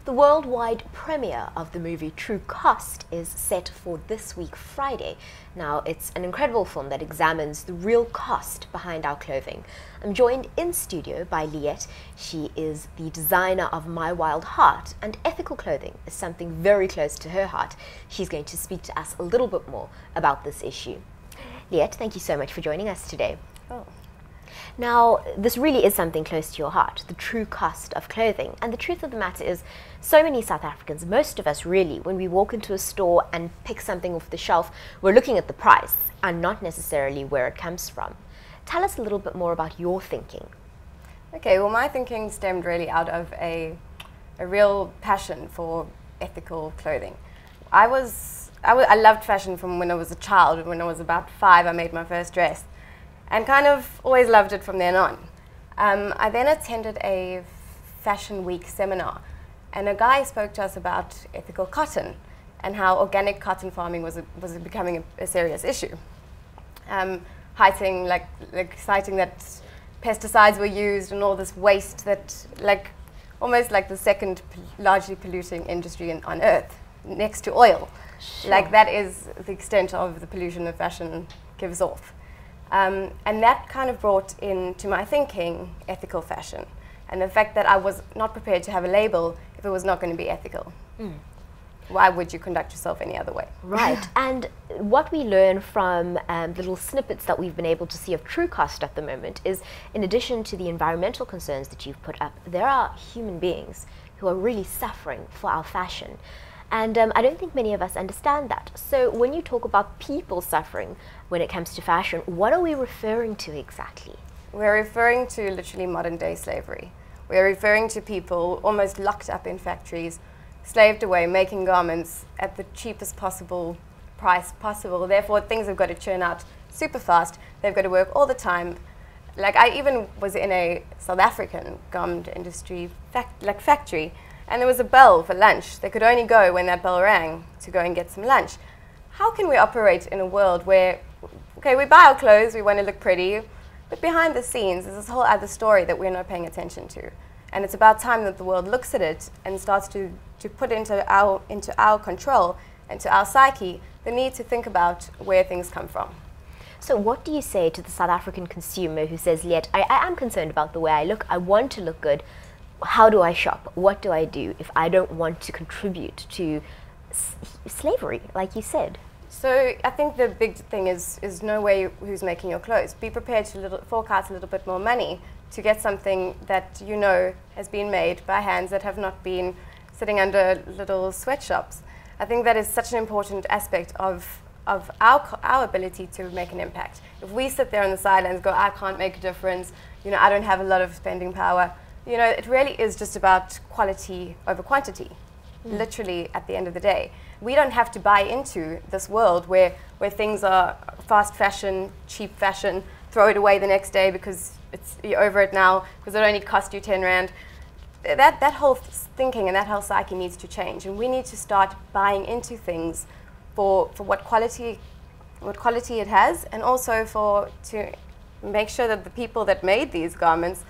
The worldwide premiere of the movie True Cost is set for this week, Friday. Now, it's an incredible film that examines the real cost behind our clothing. I'm joined in studio by Liette. She is the designer of My Wild Heart, and ethical clothing is something very close to her heart. She's going to speak to us a little bit more about this issue. Liette, thank you so much for joining us today. Oh. Now, this really is something close to your heart, the true cost of clothing. And the truth of the matter is, so many South Africans, most of us really, when we walk into a store and pick something off the shelf, we're looking at the price and not necessarily where it comes from. Tell us a little bit more about your thinking. Okay, well, my thinking stemmed really out of a real passion for ethical clothing. I loved fashion from when I was a child. When I was about 5, I made my first dress, and kind of always loved it from then on. I then attended a Fashion Week seminar, and a guy spoke to us about ethical cotton and how organic cotton farming was becoming a serious issue. Citing that pesticides were used and all this waste that, almost like the second largely polluting industry on Earth, next to oil. Sure. Like, that is the extent of the pollution that fashion gives off. And that kind of brought into my thinking ethical fashion, and the fact that I was not prepared to have a label if it was not going to be ethical. Why would you conduct yourself any other way? Right, and what we learn from the little snippets that we've been able to see of True Cost at the moment is, in addition to the environmental concerns that you've put up, there are human beings who are really suffering for our fashion. And I don't think many of us understand that. So when you talk about people suffering when it comes to fashion, what are we referring to exactly? We're referring to literally modern day slavery. We're referring to people almost locked up in factories, slaved away, making garments at the cheapest possible price possible. Therefore, things have got to churn out super fast. They've got to work all the time. Like, I even was in a South African garment industry factory, and there was a bell for lunch. They could only go when that bell rang to go and get some lunch. How can we operate in a world where, okay, we buy our clothes, we want to look pretty, but behind the scenes there's this whole other story that we're not paying attention to. And it's about time that the world looks at it and starts to put into our control and to our psyche the need to think about where things come from. So what do you say to the South African consumer who says, Liette, I am concerned about the way I look, I want to look good. How do I shop? What do I do if I don't want to contribute to slavery, like you said? So I think the big thing is know where who's making your clothes. Be prepared to forecast a little bit more money to get something that you know has been made by hands that have not been sitting under little sweatshops. I think that is such an important aspect of our ability to make an impact. If we sit there on the sidelines and go, I can't make a difference, I don't have a lot of spending power, it really is just about quality over quantity, literally at the end of the day. We don't have to buy into this world where things are fast fashion, cheap fashion, throw it away the next day because you're over it now, because it only cost you 10 Rand. That whole thinking and that whole psyche needs to change, and we need to start buying into things for what quality it has, and also to make sure that the people that made these garments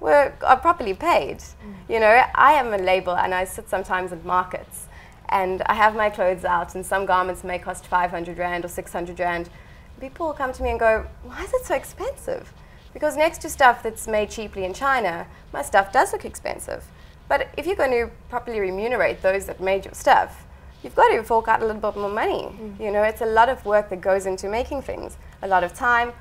are properly paid. I am a label, and I sit sometimes at markets, and I have my clothes out, and some garments may cost 500 Rand or 600 Rand. People will come to me and go, why is it so expensive? Because next to stuff that's made cheaply in China, my stuff does look expensive. But if you're going to properly remunerate those that made your stuff, you've got to fork out a little bit more money. It's a lot of work that goes into making things, a lot of time.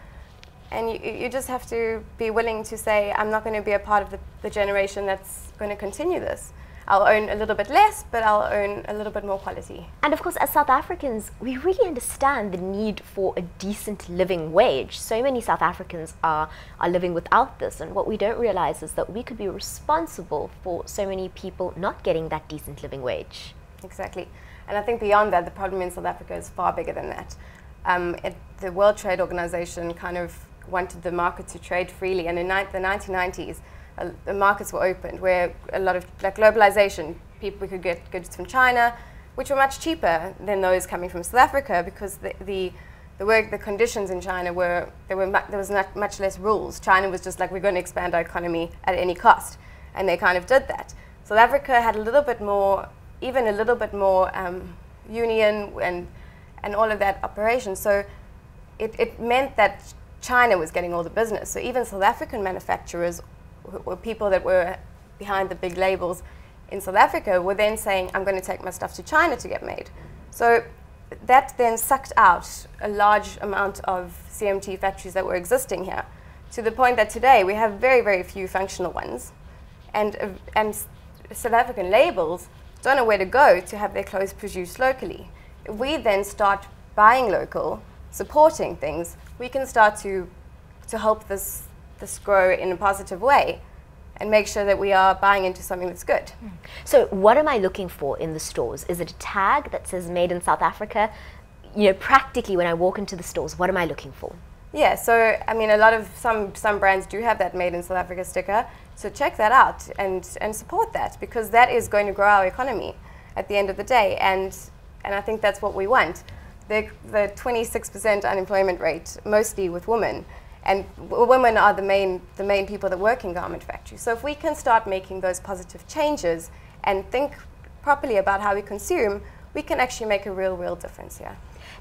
And you just have to be willing to say, I'm not going to be a part of the generation that's going to continue this. I'll own a little bit less, but I'll own a little bit more quality. And of course, as South Africans, we really understand the need for a decent living wage. So many South Africans are living without this, and what we don't realize is that we could be responsible for so many people not getting that decent living wage. Exactly. And I think beyond that, the problem in South Africa is far bigger than that. The World Trade Organization kind of wanted the market to trade freely, and in the 1990s, the markets were opened where a lot of, globalization, we could get goods from China, which were much cheaper than those coming from South Africa, because the conditions in China there was not much less rules. China was just like, we're going to expand our economy at any cost, and they kind of did that. South Africa had a little bit more, even a little bit more union and all of that operation. So it meant that China was getting all the business. So even South African manufacturers, or people that were behind the big labels in South Africa, were then saying, I'm going to take my stuff to China to get made. So that then sucked out a large amount of CMT factories that were existing here, to the point that today we have very, very few functional ones. And South African labels don't know where to go to have their clothes produced locally. If we then start buying local, supporting things, we can start to help this grow in a positive way and make sure that we are buying into something that's good. So what am I looking for in the stores? Is it a tag that says made in South Africa? You know, practically when I walk into the stores, what am I looking for? Yeah, so I mean, a lot of some brands do have that made in South Africa sticker. So check that out and support that, because that is going to grow our economy at the end of the day. And I think that's what we want. The 26% unemployment rate, mostly with women, and women are the main people that work in garment factories. So if we can start making those positive changes and think properly about how we consume, we can actually make a real difference here.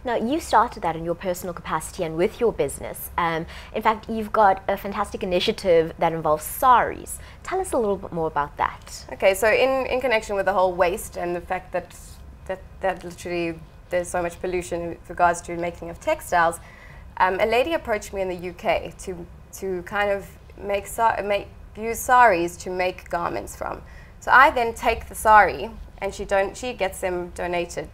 Now, you started that in your personal capacity and with your business. In fact, you've got a fantastic initiative that involves saris. Tell us a little bit more about that. Okay, so in connection with the whole waste and the fact that literally there's so much pollution with regards to making of textiles, a lady approached me in the UK to kind of use saris to make garments from. So I then take the sari, and she gets them donated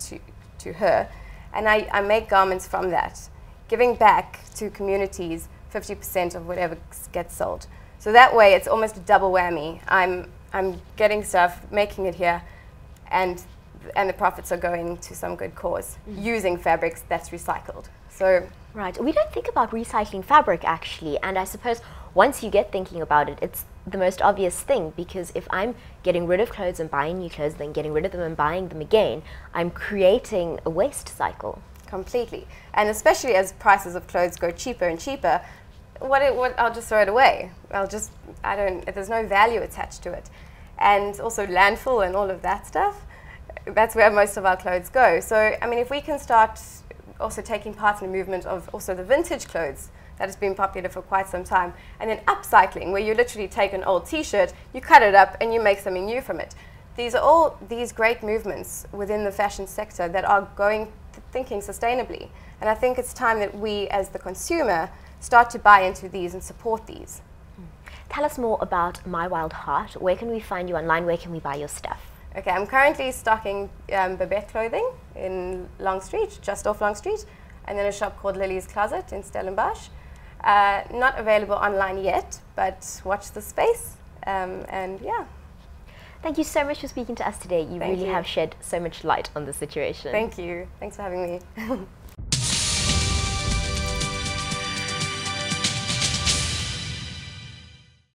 to her, and I make garments from that, giving back to communities 50% of whatever gets sold. So that way it's almost a double whammy. I'm getting stuff, making it here, and the profits are going to some good cause using fabrics that's recycled. So right, we don't think about recycling fabric actually, and I suppose once you get thinking about it, it's the most obvious thing, because if I'm getting rid of clothes and buying new clothes, then getting rid of them and buying them again, I'm creating a waste cycle. Completely, and especially as prices of clothes go cheaper and cheaper, I'll just throw it away. There's no value attached to it. And also landfill and all of that stuff, that's where most of our clothes go. So, I mean, if we can start also taking part in the movement of also the vintage clothes that has been popular for quite some time, and then upcycling, where you literally take an old t-shirt, you cut it up, and you make something new from it. These are all these great movements within the fashion sector that are thinking sustainably. And I think it's time that we, as the consumer, start to buy into these and support these. Tell us more about My Wild Heart. Where can we find you online? Where can we buy your stuff? Okay, I'm currently stocking Babette clothing in Long Street, just off Long Street, and then a shop called Lily's Closet in Stellenbosch. Not available online yet, but watch the space, and yeah. Thank you so much for speaking to us today. You really have shed so much light on the situation. Thank you. Thanks for having me.